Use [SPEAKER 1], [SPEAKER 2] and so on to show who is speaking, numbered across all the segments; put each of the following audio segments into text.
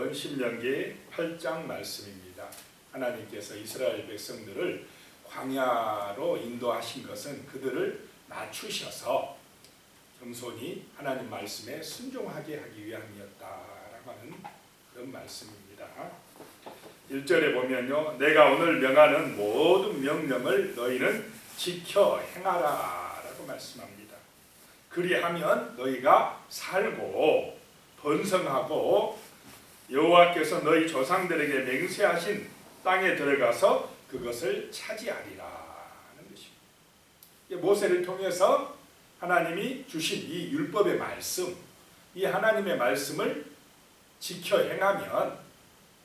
[SPEAKER 1] 본문 신명기 8장 말씀입니다. 하나님께서 이스라엘 백성들을 광야로 인도하신 것은 그들을 낮추셔서 겸손히 하나님 말씀에 순종하게 하기 위함이었다라고 하는 그런 말씀입니다. 1절에 보면요, 내가 오늘 명하는 모든 명령을 너희는 지켜 행하라 라고 말씀합니다. 그리하면 너희가 살고 번성하고 여호와께서 너희 조상들에게 맹세하신 땅에 들어가서 그것을 차지하리라 하는 것입니다. 모세를 통해서 하나님이 주신 이 율법의 말씀, 이 하나님의 말씀을 지켜 행하면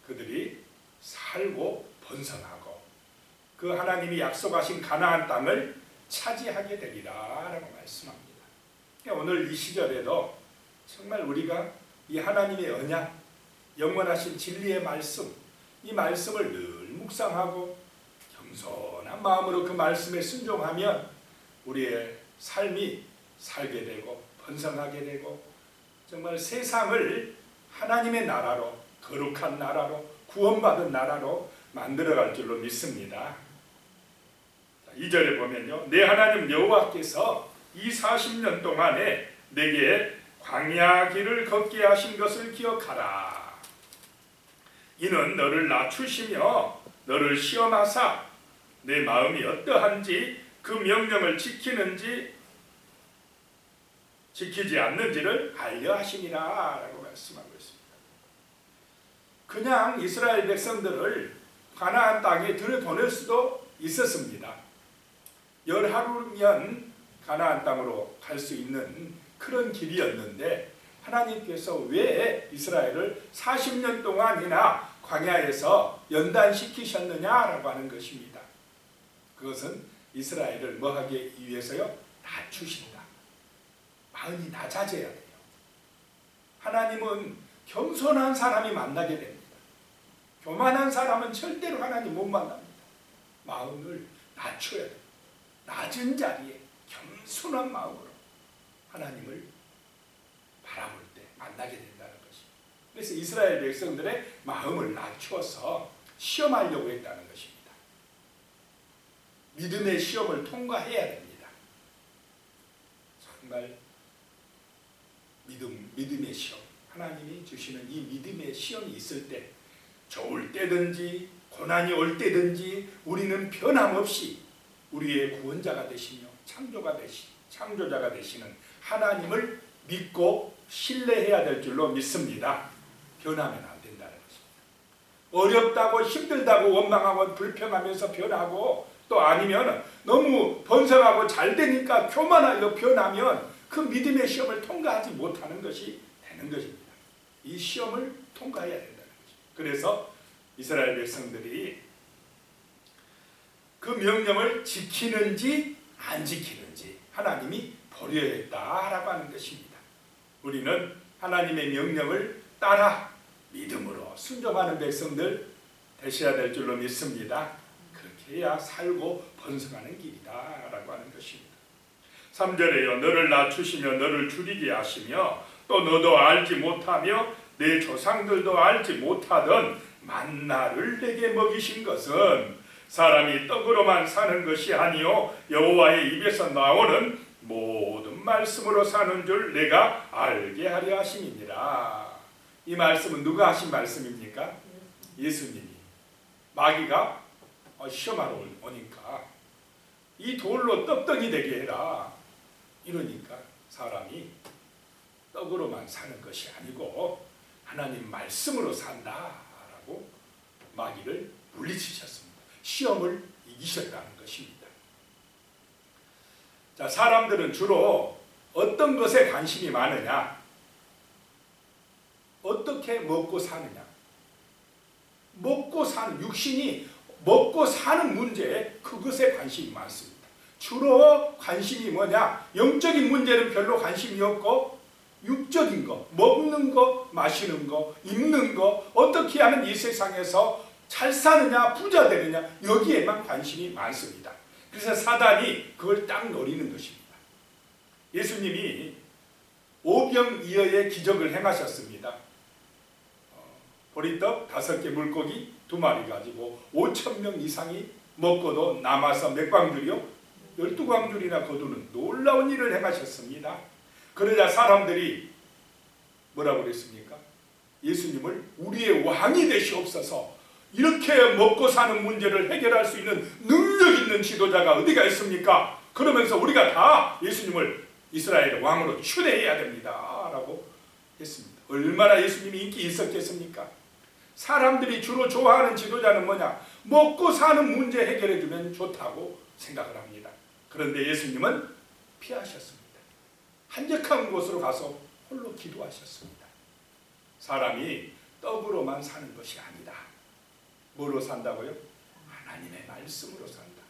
[SPEAKER 1] 그들이 살고 번성하고 그 하나님이 약속하신 가나안 땅을 차지하게 되리라 라고 말씀합니다. 오늘 이 시절에도 정말 우리가 이 하나님의 언약, 영원하신 진리의 말씀, 이 말씀을 늘 묵상하고 겸손한 마음으로 그 말씀에 순종하면 우리의 삶이 살게 되고 번성하게 되고 정말 세상을 하나님의 나라로, 거룩한 나라로, 구원받은 나라로 만들어갈 줄로 믿습니다. 2절에 보면요, 내 하나님 여호와께서 이 40년 동안에 내게 광야 길을 걷게 하신 것을 기억하라. 이는 너를 낮추시며 너를 시험하사 내 마음이 어떠한지 그 명령을 지키는지 지키지 않는지를 알려 하시니라 라고 말씀하고 있습니다. 그냥 이스라엘 백성들을 가나안 땅에 들여보낼 수도 있었습니다. 열하루면 가나안 땅으로 갈 수 있는 그런 길이었는데 하나님께서 왜 이스라엘을 40년 동안이나 광야에서 연단시키셨느냐라고 하는 것입니다. 그것은 이스라엘을 뭐하기 위해서요? 낮추신다. 마음이 낮아져야 돼요. 하나님은 겸손한 사람이 만나게 됩니다. 교만한 사람은 절대로 하나님 못 만납니다. 마음을 낮춰야 돼요. 낮은 자리에 겸손한 마음으로 하나님을 바라볼 때 만나게 된다는 것입니다. 그래서 이스라엘 백성들의 마음을 낮추어서 시험하려고 했다는 것입니다. 믿음의 시험을 통과해야 됩니다. 정말 믿음의 시험, 하나님이 주시는 이 믿음의 시험이 있을 때 좋을 때든지 고난이 올 때든지 우리는 변함없이 우리의 구원자가 되시며 창조자가 되시는 하나님을 믿고 신뢰해야 될 줄로 믿습니다. 변하면 안 된다는 것입니다. 어렵다고 힘들다고 원망하고 불평하면서 변하고 또 아니면 너무 번성하고 잘 되니까 교만하여 변하면 그 믿음의 시험을 통과하지 못하는 것이 되는 것입니다. 이 시험을 통과해야 된다는 것입니다. 그래서 이스라엘 백성들이 그 명령을 지키는지 안 지키는지 하나님이 보려야 했다라고 하는 것입니다. 우리는 하나님의 명령을 따라 믿음으로 순종하는 백성들 되셔야 될 줄로 믿습니다. 그렇게 해야 살고 번성하는 길이다라고 하는 것입니다. 3절에요. 너를 낮추시며 너를 줄이게 하시며 또 너도 알지 못하며 내 조상들도 알지 못하던 만나를 내게 먹이신 것은 사람이 떡으로만 사는 것이 아니요 여호와의 입에서 나오는 모든 말씀으로 사는 줄 내가 알게 하려 하심이니라. 이 말씀은 누가 하신 말씀입니까? 예수님이. 마귀가 시험하러 오니까 이 돌로 떡덩이 되게 해라. 이러니까 사람이 떡으로만 사는 것이 아니고 하나님 말씀으로 산다라고 마귀를 물리치셨습니다. 시험을 이기셨다는 것입니다. 자, 사람들은 주로 어떤 것에 관심이 많으냐? 어떻게 먹고 사느냐? 먹고 사는, 육신이 먹고 사는 문제에 그것에 관심이 많습니다. 주로 관심이 뭐냐? 영적인 문제는 별로 관심이 없고 육적인 거, 먹는 거, 마시는 거, 입는 거, 어떻게 하면 이 세상에서 잘 사느냐, 부자 되느냐, 여기에만 관심이 많습니다. 그래서 사단이 그걸 딱 노리는 것입니다. 예수님이 오병이어의 기적을 행하셨습니다. 보리떡 5개, 물고기 2마리 가지고 5,000명 이상이 먹고도 남아서 몇 광줄이요? 12광줄이나 거두는 놀라운 일을 행하셨습니다. 그러자 사람들이 뭐라고 그랬습니까? 예수님을 우리의 왕이 되시옵소서. 이렇게 먹고 사는 문제를 해결할 수 있는 능력 있는 지도자가 어디가 있습니까? 그러면서 우리가 다 예수님을 이스라엘의 왕으로 추대해야 됩니다 라고 했습니다. 얼마나 예수님이 인기 있었겠습니까? 사람들이 주로 좋아하는 지도자는 뭐냐? 먹고 사는 문제 해결해 주면 좋다고 생각을 합니다. 그런데 예수님은 피하셨습니다. 한적한 곳으로 가서 홀로 기도하셨습니다. 사람이 떡으로만 사는 것이 아니다. 뭐로 산다고요? 하나님의 말씀으로 산다.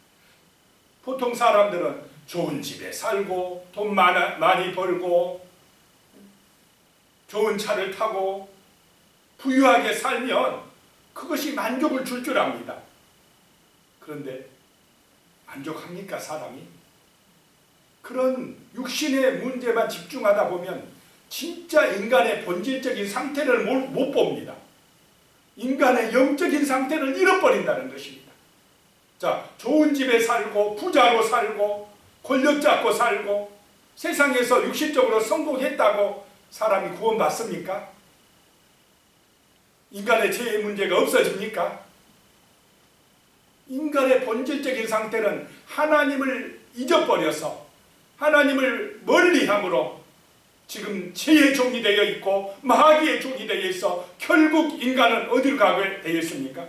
[SPEAKER 1] 보통 사람들은 좋은 집에 살고 돈 많이 벌고 좋은 차를 타고 부유하게 살면 그것이 만족을 줄 줄 압니다. 그런데 만족합니까 사람이? 그런 육신의 문제만 집중하다 보면 진짜 인간의 본질적인 상태를 못 봅니다. 인간의 영적인 상태를 잃어버린다는 것입니다. 자, 좋은 집에 살고 부자로 살고 권력 잡고 살고 세상에서 육신적으로 성공했다고 사람이 구원받습니까? 인간의 죄의 문제가 없어집니까? 인간의 본질적인 상태는 하나님을 잊어버려서 하나님을 멀리함으로 지금 죄의 종이 되어 있고 마귀의 종이 되어 있어 결국 인간은 어디로 가게 되어 있습니까?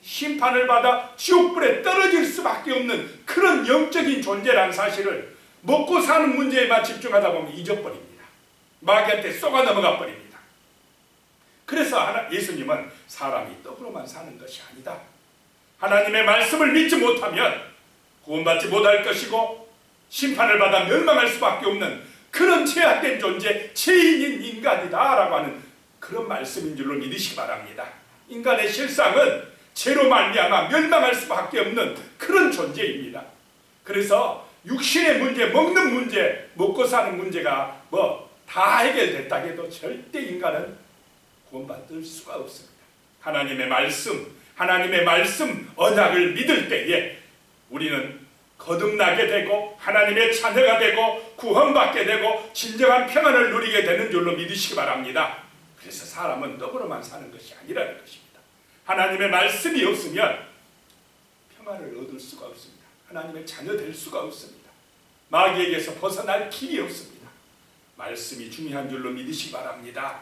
[SPEAKER 1] 심판을 받아 지옥불에 떨어질 수밖에 없는 그런 영적인 존재라는 사실을 먹고 사는 문제에만 집중하다 보면 잊어버립니다. 마귀한테 쏘가 넘어가 버립니다. 그래서 예수님은 사람이 떡으로만 사는 것이 아니다. 하나님의 말씀을 믿지 못하면 구원받지 못할 것이고 심판을 받아 멸망할 수밖에 없는 그런 죄악된 존재, 죄인인 인간이다 라고 하는 그런 말씀인 줄로 믿으시기 바랍니다. 인간의 실상은 죄로 말미암아 멸망할 수밖에 없는 그런 존재입니다. 그래서 육신의 문제, 먹는 문제, 먹고 사는 문제가 다 해결됐다 해도 절대 인간은 구원받을 수가 없습니다. 하나님의 말씀 언약을 믿을 때에 우리는 거듭나게 되고 하나님의 자녀가 되고 구원받게 되고 진정한 평안을 누리게 되는 줄로 믿으시기 바랍니다. 그래서 사람은 떡으로만 사는 것이 아니라는 것입니다. 하나님의 말씀이 없으면 평안을 얻을 수가 없습니다. 하나님의 자녀 될 수가 없습니다. 마귀에게서 벗어날 길이 없습니다. 말씀이 중요한 줄로 믿으시기 바랍니다.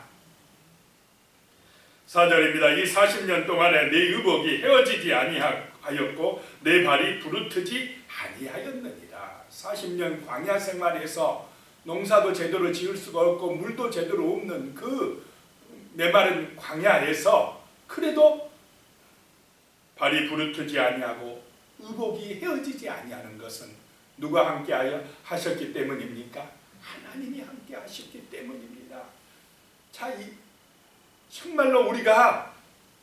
[SPEAKER 1] 4절입니다. 이 40년 동안에 내 의복이 헤어지지 아니하였고 내 발이 부르트지 아니하였느니라. 40년 광야 생활에서 농사도 제대로 지을 수가 없고 물도 제대로 없는 그 메마른 광야에서 그래도 발이 부르트지 아니하고 의복이 헤어지지 아니하는 것은 누가 함께 하셨기 때문입니까? 하나님이 함께 하셨기 때문입니다. 자, 정말로 우리가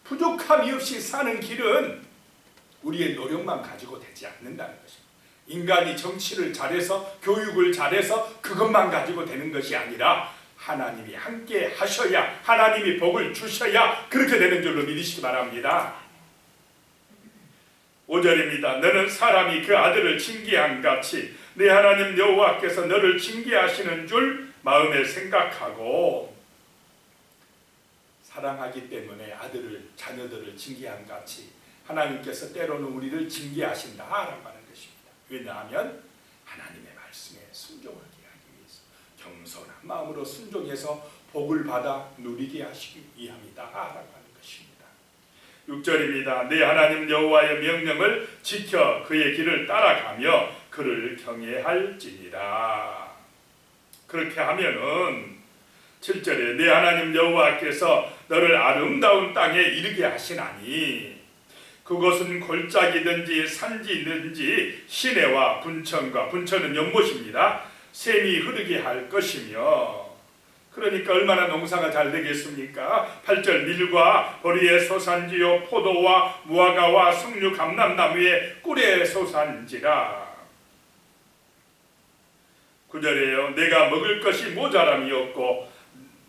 [SPEAKER 1] 부족함이 없이 사는 길은 우리의 노력만 가지고 되지 않는다는 것입니다. 인간이 정치를 잘해서 교육을 잘해서 그것만 가지고 되는 것이 아니라 하나님이 함께 하셔야 하나님이 복을 주셔야 그렇게 되는 줄로 믿으시기 바랍니다. 5절입니다. 너는 사람이 그 아들을 징계한 같이 내 하나님 여호와께서 너를 징계하시는 줄 마음에 생각하고 사랑하기 때문에 자녀들을 징계한 같이 하나님께서 때로는 우리를 징계하신다라고 하는 것입니다. 왜냐하면 하나님의 말씀에 순종하게 하기 위해서 겸손한 마음으로 순종해서 복을 받아 누리게 하시기 위함이다라고 하는 것입니다. 6절입니다. 내 하나님 여호와의 명령을 지켜 그의 길을 따라가며 그를 경외할지니라. 그렇게 하면은 7절에 내 하나님 여호와께서 너를 아름다운 땅에 이르게 하시나니 그것은 골짜기든지 산지든지 시내와 분천과 분천은 연못입니다. 샘이 흐르게 할 것이며 그러니까 얼마나 농사가 잘 되겠습니까? 8절 밀과 보리의 소산지요 포도와 무화과와 석류 감람나무의 꿀의 소산지라. 9절에요. 내가 먹을 것이 모자람이 없고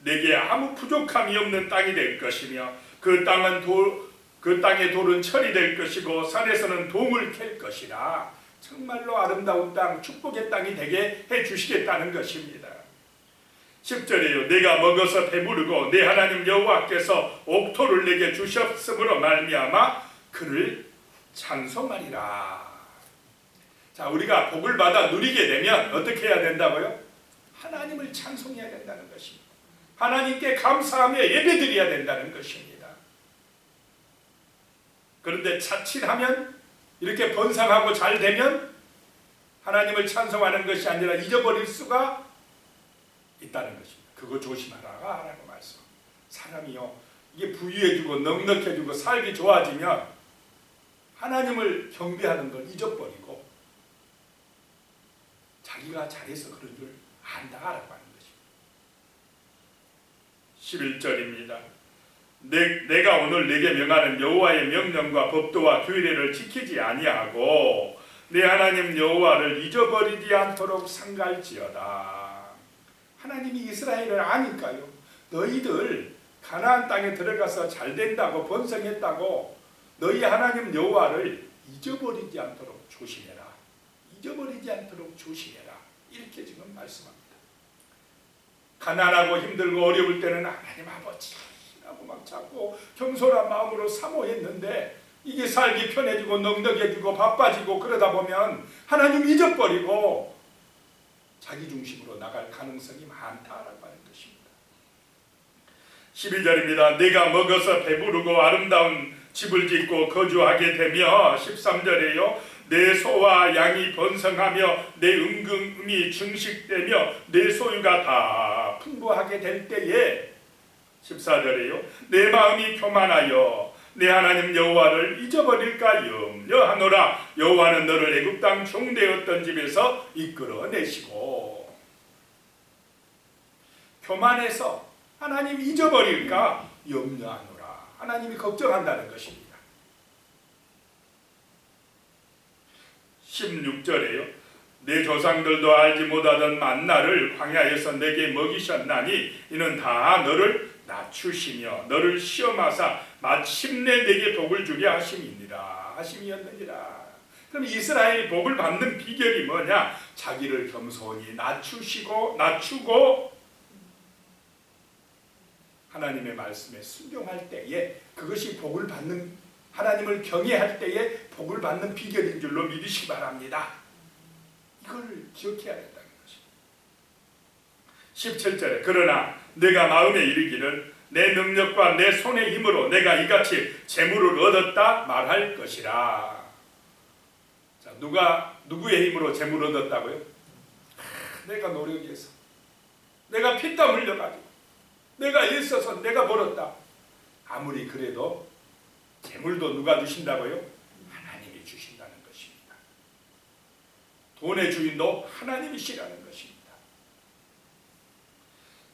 [SPEAKER 1] 내게 아무 부족함이 없는 땅이 될 것이며 그 땅의 돌은 철이 될 것이고 산에서는 동을 캘 것이라. 정말로 아름다운 땅, 축복의 땅이 되게 해주시겠다는 것입니다. 10절에요. 내가 먹어서 배부르고 내 하나님 여호와께서 옥토를 내게 주셨으므로 말미암아 그를 찬송하리라. 자, 우리가 복을 받아 누리게 되면 어떻게 해야 된다고요? 하나님을 찬송해야 된다는 것입니다. 하나님께 감사하며 예배드려야 된다는 것입니다. 그런데 자칫하면 이렇게 번성하고 잘 되면 하나님을 찬송하는 것이 아니라 잊어버릴 수가 있다는 것입니다. 그거 조심하라고 말씀. 사람이요, 이게 부유해지고 넉넉해지고 살기 좋아지면 하나님을 경배하는 걸 잊어버리고 자기가 잘해서 그런 줄 안다라고 하는 것입니다. 11절입니다. 내가 오늘 내게 명하는 여호와의 명령과 법도와 규례를 지키지 아니하고 내 하나님 여호와를 잊어버리지 않도록 상갈지어다. 하나님이 이스라엘을 아니까요. 너희들 가나안 땅에 들어가서 잘 된다고 번성했다고 너희 하나님 여호와를 잊어버리지 않도록 조심해라. 잊어버리지 않도록 조심해라. 이렇게 지금 말씀합니다. 가난하고 힘들고 어려울 때는 하나님 아버지라고 막 자꾸 겸손한 마음으로 사모했는데 이게 살기 편해지고 넉넉해지고 바빠지고 그러다 보면 하나님 잊어버리고 자기 중심으로 나갈 가능성이 많다라고 하는 것입니다. 12절입니다. 내가 먹어서 배부르고 아름다운 집을 짓고 거주하게 되며 13절에요. 내 소와 양이 번성하며 내 은금이 증식되며 내 소유가 다 풍부하게 될 때에 14절에요. 내 마음이 교만하여 내 하나님 여호와를 잊어버릴까 염려하노라. 여호와는 너를 애굽 땅 종되었던 집에서 이끌어내시고. 교만해서 하나님 잊어버릴까 염려하노라. 하나님이 걱정한다는 것입니다. 16절에요. 내 조상들도 알지 못하던 만나를 광야에서 내게 먹이셨나니 이는 다 너를 낮추시며 너를 시험하사 마침내 내게 복을 주게 하심이었느니라. 그럼 이스라엘이 복을 받는 비결이 뭐냐? 자기를 겸손히 낮추고 하나님의 말씀에 순종할 때에 그것이 복을 받는, 하나님을 경외할 때에 복을 받는 비결인 줄로 믿으시기 바랍니다. 이걸 기억해야 된다는 것입니다. 17절에 그러나 내가 마음에 이르기를 내 능력과 내 손의 힘으로 내가 이같이 재물을 얻었다 말할 것이라. 자, 누구의 힘으로 재물을 얻었다고요? 내가 노력해서, 내가 피땀 흘려가지고, 내가 일써서 내가 벌었다. 아무리 그래도 재물도 누가 주신다고요? 하나님이 주신다는 것입니다. 돈의 주인도 하나님이시라는 것입니다.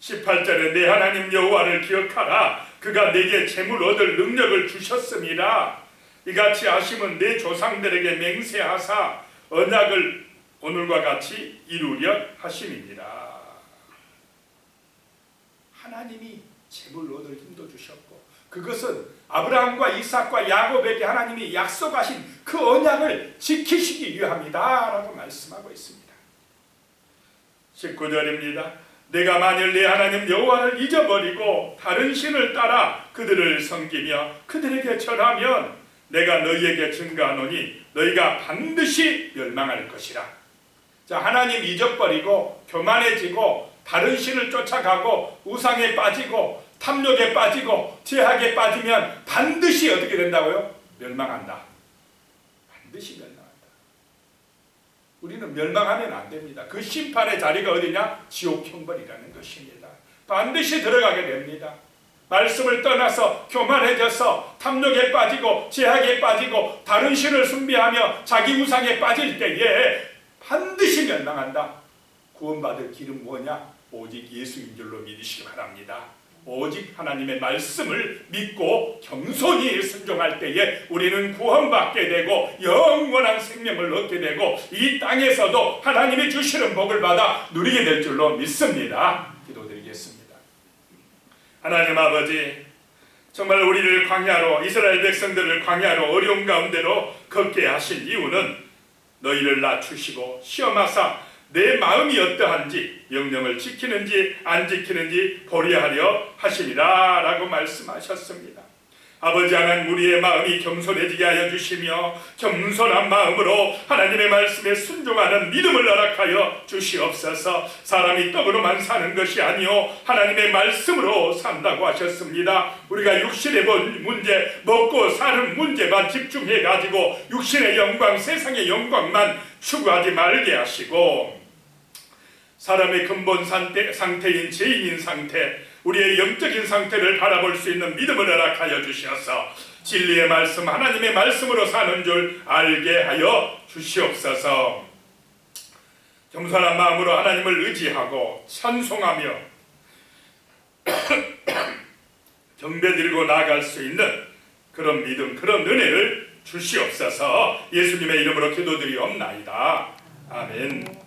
[SPEAKER 1] 18절에 내 하나님 여호와를 기억하라. 그가 내게 재물 얻을 능력을 주셨습니다. 이같이 하심은 내 조상들에게 맹세하사 언약을 오늘과 같이 이루려 하심이니라. 하나님이 재물 얻을 힘도 주셨고 그것은 아브라함과 이삭과 야곱에게 하나님이 약속하신 그 언약을 지키시기 위함이다 라고 말씀하고 있습니다. 19절입니다. 내가 만일 내 하나님 여호와를 잊어버리고 다른 신을 따라 그들을 섬기며 그들에게 절하면 내가 너희에게 증거하노니 너희가 반드시 멸망할 것이라. 자, 하나님 잊어버리고 교만해지고 다른 신을 쫓아가고 우상에 빠지고 탐욕에 빠지고 제약에 빠지면 반드시 어떻게 된다고요? 멸망한다. 반드시 멸망한다. 우리는 멸망하면 안 됩니다. 그 심판의 자리가 어디냐? 지옥 형벌이라는 것입니다. 반드시 들어가게 됩니다. 말씀을 떠나서 교만해져서 탐욕에 빠지고 제약에 빠지고 다른 신을 숭배하며 자기 우상에 빠질 때에 반드시 멸망한다. 구원받을 길은 뭐냐? 오직 예수인 줄로 믿으시기 바랍니다. 오직 하나님의 말씀을 믿고 겸손히 순종할 때에 우리는 구원받게 되고 영원한 생명을 얻게 되고 이 땅에서도 하나님이 주시는 복을 받아 누리게 될 줄로 믿습니다. 기도드리겠습니다. 하나님 아버지, 정말 우리를 광야로, 이스라엘 백성들을 광야로 어려운 가운데로 걷게 하신 이유는 너희를 낮추시고 시험하사 내 마음이 어떠한지, 명령을 지키는지 안 지키는지 보려 하려 하심이라 라고 말씀하셨습니다. 아버지 하나님, 우리의 마음이 겸손해지게 하여 주시며 겸손한 마음으로 하나님의 말씀에 순종하는 믿음을 허락하여 주시옵소서. 사람이 떡으로만 사는 것이 아니요 하나님의 말씀으로 산다고 하셨습니다. 우리가 육신의 문제, 먹고 사는 문제만 집중해 가지고 육신의 영광, 세상의 영광만 추구하지 말게 하시고, 사람의 근본 상태인 죄인인 상태, 우리의 영적인 상태를 바라볼 수 있는 믿음을 허락하여 주셔서 진리의 말씀, 하나님의 말씀으로 사는 줄 알게 하여 주시옵소서. 겸손한 마음으로 하나님을 의지하고 찬송하며 경배드리고 나아갈 수 있는 그런 믿음, 그런 은혜를 주시옵소서. 예수님의 이름으로 기도드리옵나이다. 아멘.